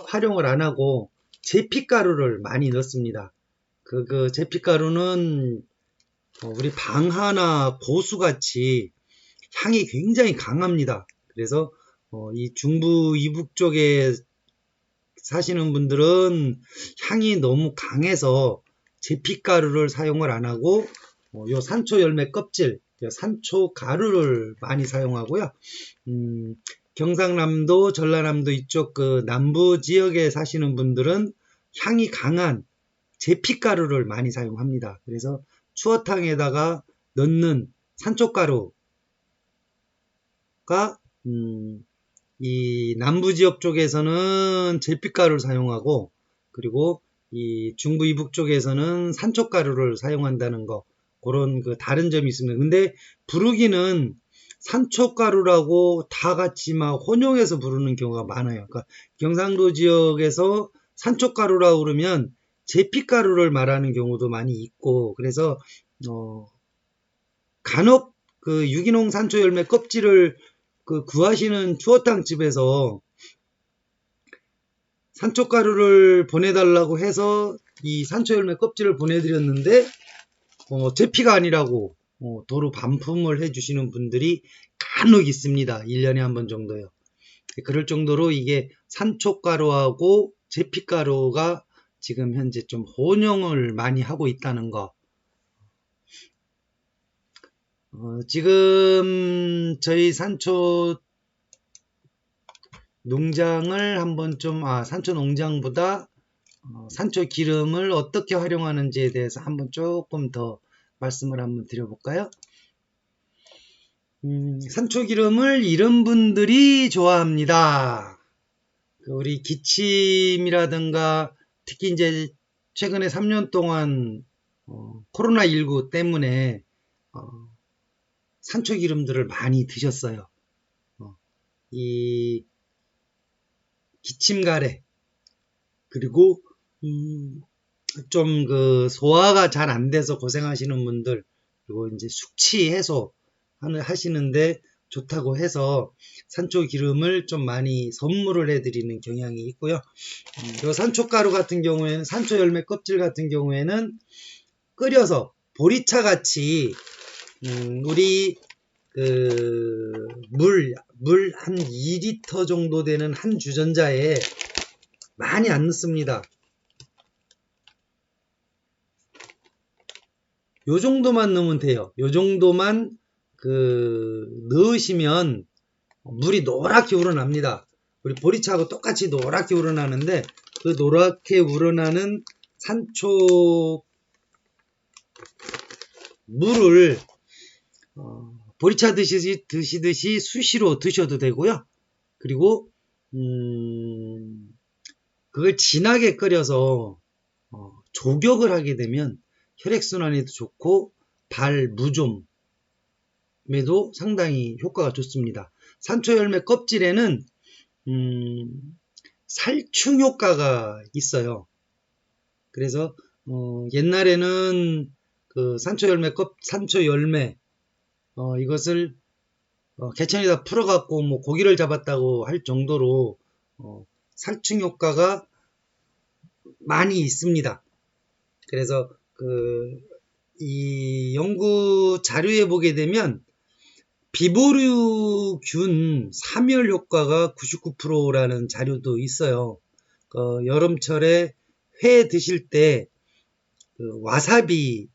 활용을 안 하고 제피가루를 많이 넣습니다. 그 제피가루는 우리 방하나 고수같이 향이 굉장히 강합니다. 그래서 이 중부 이북 쪽에 사시는 분들은 향이 너무 강해서 제피가루를 사용을 안 하고 요 산초 열매 껍질, 산초 가루를 많이 사용하고요. 경상남도, 전라남도 이쪽 그 남부 지역에 사시는 분들은 향이 강한 제피가루를 많이 사용합니다. 그래서 추어탕에다가 넣는 산초가루가 이 남부 지역 쪽에서는 제피가루를 사용하고, 그리고 이 중부 이북 쪽에서는 산초가루를 사용한다는 거, 그런 그 다른 점이 있습니다. 근데 부르기는 산초가루라고 다 같이 막 혼용해서 부르는 경우가 많아요. 그러니까 경상도 지역에서 산초가루라고 그러면 제피가루를 말하는 경우도 많이 있고, 그래서 간혹 그 유기농 산초 열매 껍질을 구하시는 추어탕 집에서 산초가루를 보내달라고 해서 이 산초 열매 껍질을 보내드렸는데 제피가 아니라고 도로 반품을 해주시는 분들이 간혹 있습니다. 1년에 한 번 정도요. 그럴 정도로 이게 산초가루하고 제피가루가 지금 현재 좀 혼용을 많이 하고 있다는 거. 지금 저희 산초 농장을 한번 좀, 산초 농장보다 산초 기름을 어떻게 활용하는지에 대해서 한번 조금 더 말씀을 한번 드려볼까요? 산초 기름을 이런 분들이 좋아합니다. 우리 기침이라든가 특히 이제 최근에 3년 동안 코로나19 때문에 산초 기름들을 많이 드셨어요. 이 기침 가래, 그리고 좀 그 소화가 잘 안 돼서 고생하시는 분들, 그리고 이제 숙취 해소 하시는데 좋다고 해서 산초 기름을 좀 많이 선물을 해드리는 경향이 있고요. 요 산초가루 같은 경우에는, 산초 열매 껍질 같은 경우에는 끓여서 보리차 같이 우리 물 한 2리터 정도 되는 한 주전자에 많이 안 넣습니다. 요 정도만 넣으면 돼요. 요 정도만 넣으시면 물이 노랗게 우러납니다. 우리 보리차하고 똑같이 노랗게 우러나는데, 그 노랗게 우러나는 산초 물을 보리차 드시듯이 수시로 드셔도 되고요. 그리고 그걸 진하게 끓여서 조격을 하게 되면 혈액순환에도 좋고 발 무좀에도 상당히 효과가 좋습니다. 산초 열매 껍질에는 살충 효과가 있어요. 그래서 옛날에는 그 산초 열매 이것을 개천에다 풀어갖고 뭐 고기를 잡았다고 할 정도로 살충 효과가 많이 있습니다. 그래서 이 연구 자료에 보게 되면 비보류균 사멸 효과가 99%라는 자료도 있어요. 여름철에 회 드실 때 와사비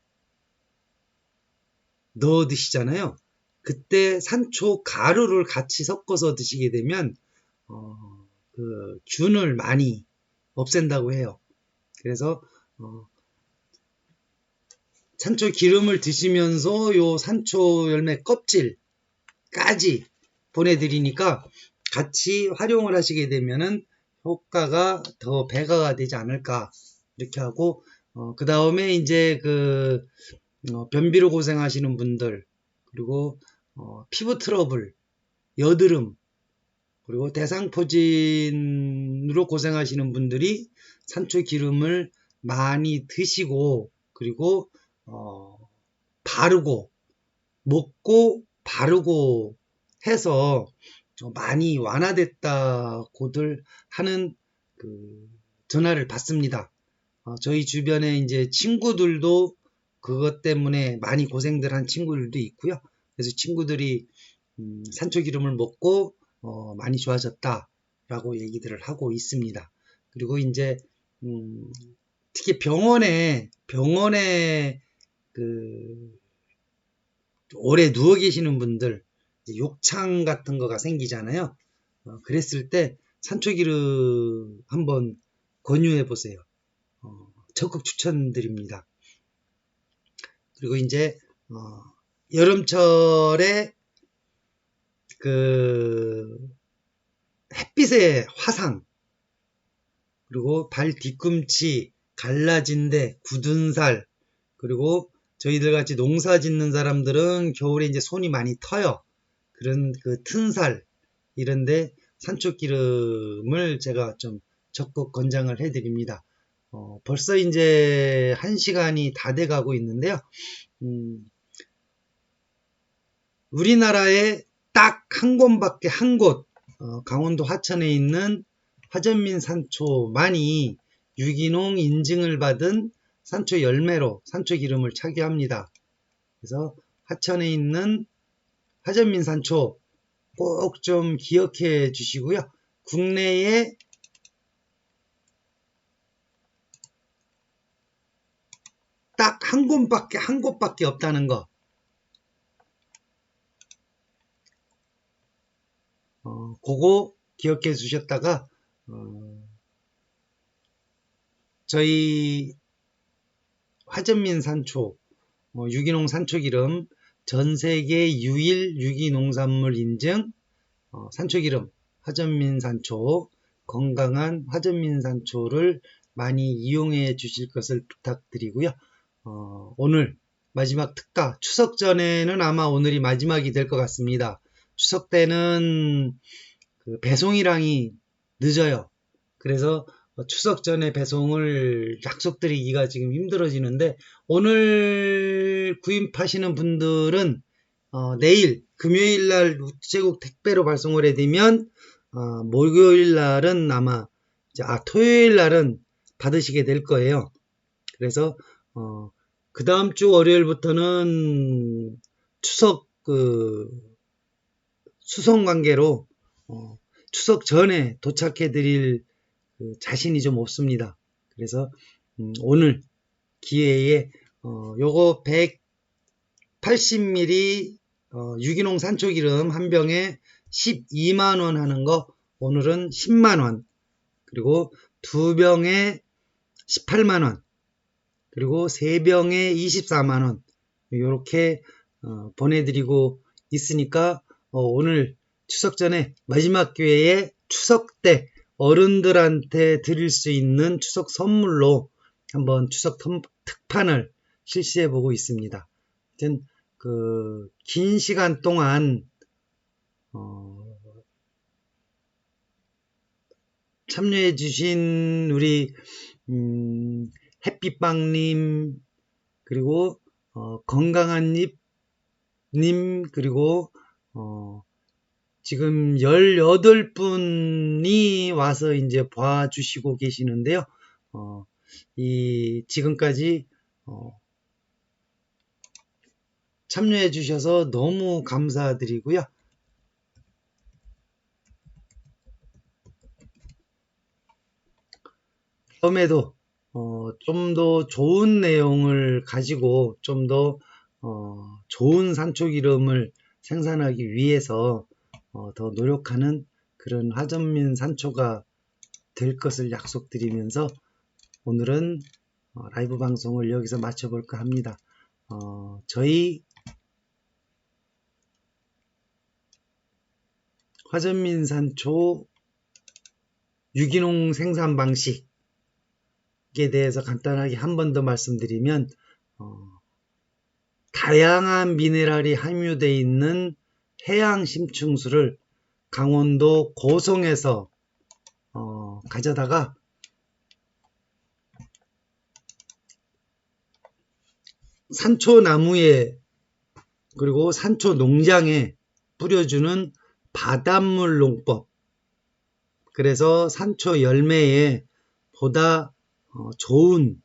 넣어 드시잖아요. 그때 산초 가루를 같이 섞어서 드시게 되면 균을 많이 없앤다고 해요. 그래서 산초 기름을 드시면서 요 산초 열매 껍질까지 보내드리니까 같이 활용을 하시게 되면은 효과가 더 배가가 되지 않을까 이렇게 하고 그 다음에 이제 변비로 고생하시는 분들 그리고 피부 트러블, 여드름 그리고 대상포진으로 고생하시는 분들이 산초 기름을 많이 드시고 그리고 바르고 먹고 바르고 해서 많이 완화됐다고들 하는 전화를 받습니다. 저희 주변에 이제 친구들도 그것 때문에 많이 고생들 한 친구들도 있고요. 그래서 친구들이 산초 기름을 먹고 많이 좋아졌다라고 얘기들을 하고 있습니다. 그리고 이제 특히 병원에 오래 누워 계시는 분들 욕창 같은 거가 생기잖아요. 그랬을 때 산초기름 한번 권유해 보세요. 적극 추천드립니다. 그리고 이제 여름철에 햇빛의 화상 그리고 발 뒤꿈치 갈라진 데 굳은 살 그리고 저희들 같이 농사 짓는 사람들은 겨울에 이제 손이 많이 터요. 그런 튼살 이런데 산초기름을 제가 좀 적극 권장을 해드립니다. 벌써 이제 1시간이 다 돼가고 있는데요. 우리나라에 딱 한 곳밖에 강원도 하천에 있는 화전민 산초만이 유기농 인증을 받은 산초 열매로 산초 기름을 착유합니다. 그래서 하천에 있는 화전민 산초 꼭 좀 기억해 주시고요. 국내에 딱 한 곳밖에 없다는 거. 그거 기억해 주셨다가 저희 화전민 산초 유기농 산초기름 전세계 유일 유기농산물 인증 산초기름 화전민 산초 건강한 화전민 산초를 많이 이용해 주실 것을 부탁드리고요. 오늘 마지막 특가 추석 전에는 아마 오늘이 마지막이 될 것 같습니다. 추석 때는 배송이랑이 늦어요. 그래서 추석 전에 배송을 약속드리기가 지금 힘들어지는데 오늘 구입하시는 분들은 내일 금요일날 우체국 택배로 발송을 해드리면 목요일날은 아마 토요일날은 받으시게 될 거예요. 그래서 그 다음 주 월요일부터는 추석 수송 관계로 추석 전에 도착해 드릴 자신이 좀 없습니다. 그래서 오늘 기회에 요거 180ml 유기농 산초기름 한 병에 12만원 하는 거 오늘은 10만원 그리고 2병에 18만원 그리고 3병에 24만원 이렇게 보내드리고 있으니까 오늘 추석 전에 마지막 기회에 추석 때 어른들한테 드릴 수 있는 추석 선물로 한번 추석 특판을 실시해 보고 있습니다. 하여튼 긴 시간 동안 참여해 주신 우리 햇빛빵님 그리고 건강한 잎님 그리고 지금 18분이 와서 이제 봐주시고 계시는데요. 지금까지 참여해 주셔서 너무 감사드리고요. 다음에도 좀 더 좋은 내용을 가지고 좀 더 좋은 산초기름을 생산하기 위해서 더 노력하는 그런 화전민 산초가 될 것을 약속드리면서 오늘은 라이브 방송을 여기서 마쳐볼까 합니다. 저희 화전민 산초 유기농 생산 방식에 대해서 간단하게 한 번 더 말씀드리면, 다양한 미네랄이 함유되어 있는 해양 심층수를 강원도 고성에서 가져다가 산초나무에 그리고 산초 농장에 뿌려주는 바닷물 농법. 그래서 산초 열매에 보다 좋은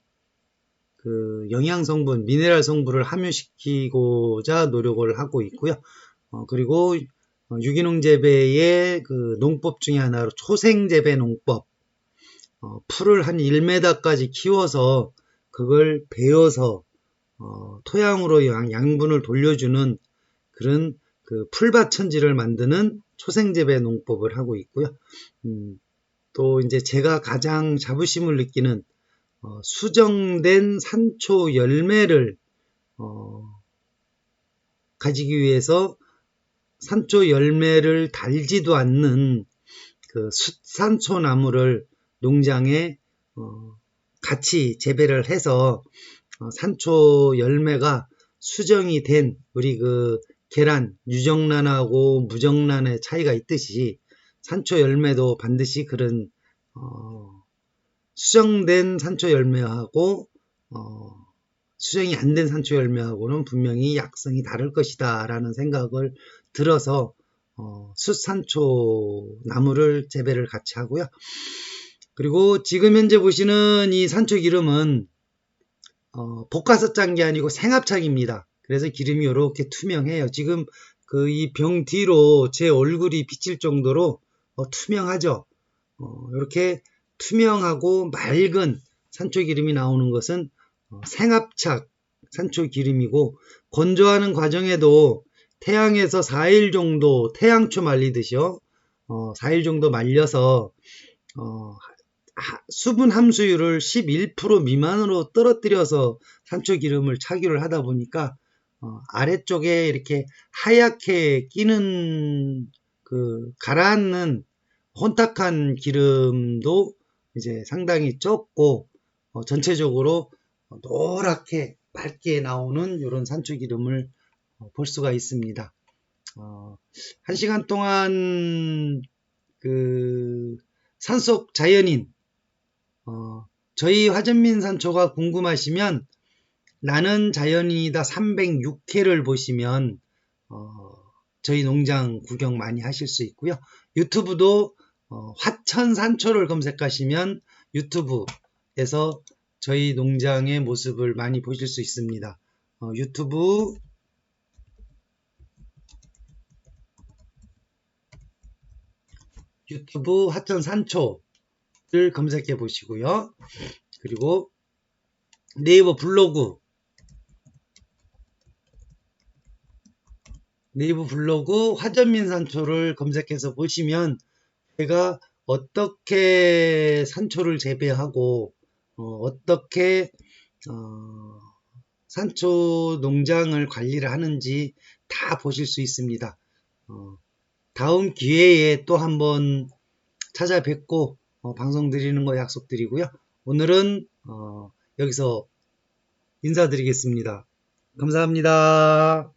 그 영양 성분, 미네랄 성분을 함유시키고자 노력을 하고 있고요. 그리고 유기농 재배의 그 농법 중에 하나로 초생 재배 농법. 풀을 한 1m까지 키워서 그걸 베어서 토양으로 양분을 돌려주는 그런 그 풀밭천지를 만드는 초생재배 농법을 하고 있고요. 또 이제 제가 가장 자부심을 느끼는 수정된 산초 열매를 가지기 위해서 산초 열매를 달지도 않는 그 산초 나무를 농장에 같이 재배를 해서 산초 열매가 수정이 된 우리 그 계란 유정란하고 무정란의 차이가 있듯이 산초 열매도 반드시 그런 수정된 산초 열매하고 수정이 안 된 산초 열매하고는 분명히 약성이 다를 것이다 라는 생각을 들어서 숫산초 나무를 재배를 같이 하고요. 그리고 지금 현재 보시는 이 산초 기름은 볶아서 짠 게 아니고 생합착입니다. 그래서 기름이 이렇게 투명해요. 지금 그 이 병 뒤로 제 얼굴이 비칠 정도로 투명하죠. 이렇게 투명하고 맑은 산초 기름이 나오는 것은 생합착 산초 기름이고, 건조하는 과정에도 태양에서 4일 정도 태양초 말리듯이요. 4일 정도 말려서 수분 함수율을 11% 미만으로 떨어뜨려서 산초 기름을 착유를 하다 보니까 아래쪽에 이렇게 하얗게 끼는 그 가라앉는 혼탁한 기름도 이제 상당히 적고 전체적으로 노랗게 맑게 나오는 이런 산초 기름을 볼 수가 있습니다. 1시간 동안 그 산속 자연인 저희 화전민 산초가 궁금하시면 나는 자연인이다 306회를 보시면 저희 농장 구경 많이 하실 수 있고요. 유튜브도 화천산초를 검색하시면 유튜브에서 저희 농장의 모습을 많이 보실 수 있습니다. 유튜브 화천산초를 검색해 보시고요. 그리고 네이버 블로그 화전민 산초를 검색해서 보시면 제가 어떻게 산초를 재배하고 어떻게 산초 농장을 관리를 하는지 다 보실 수 있습니다. 다음 기회에 또 한번 찾아뵙고 방송 드리는 거 약속드리고요. 오늘은 여기서 인사드리겠습니다. 감사합니다.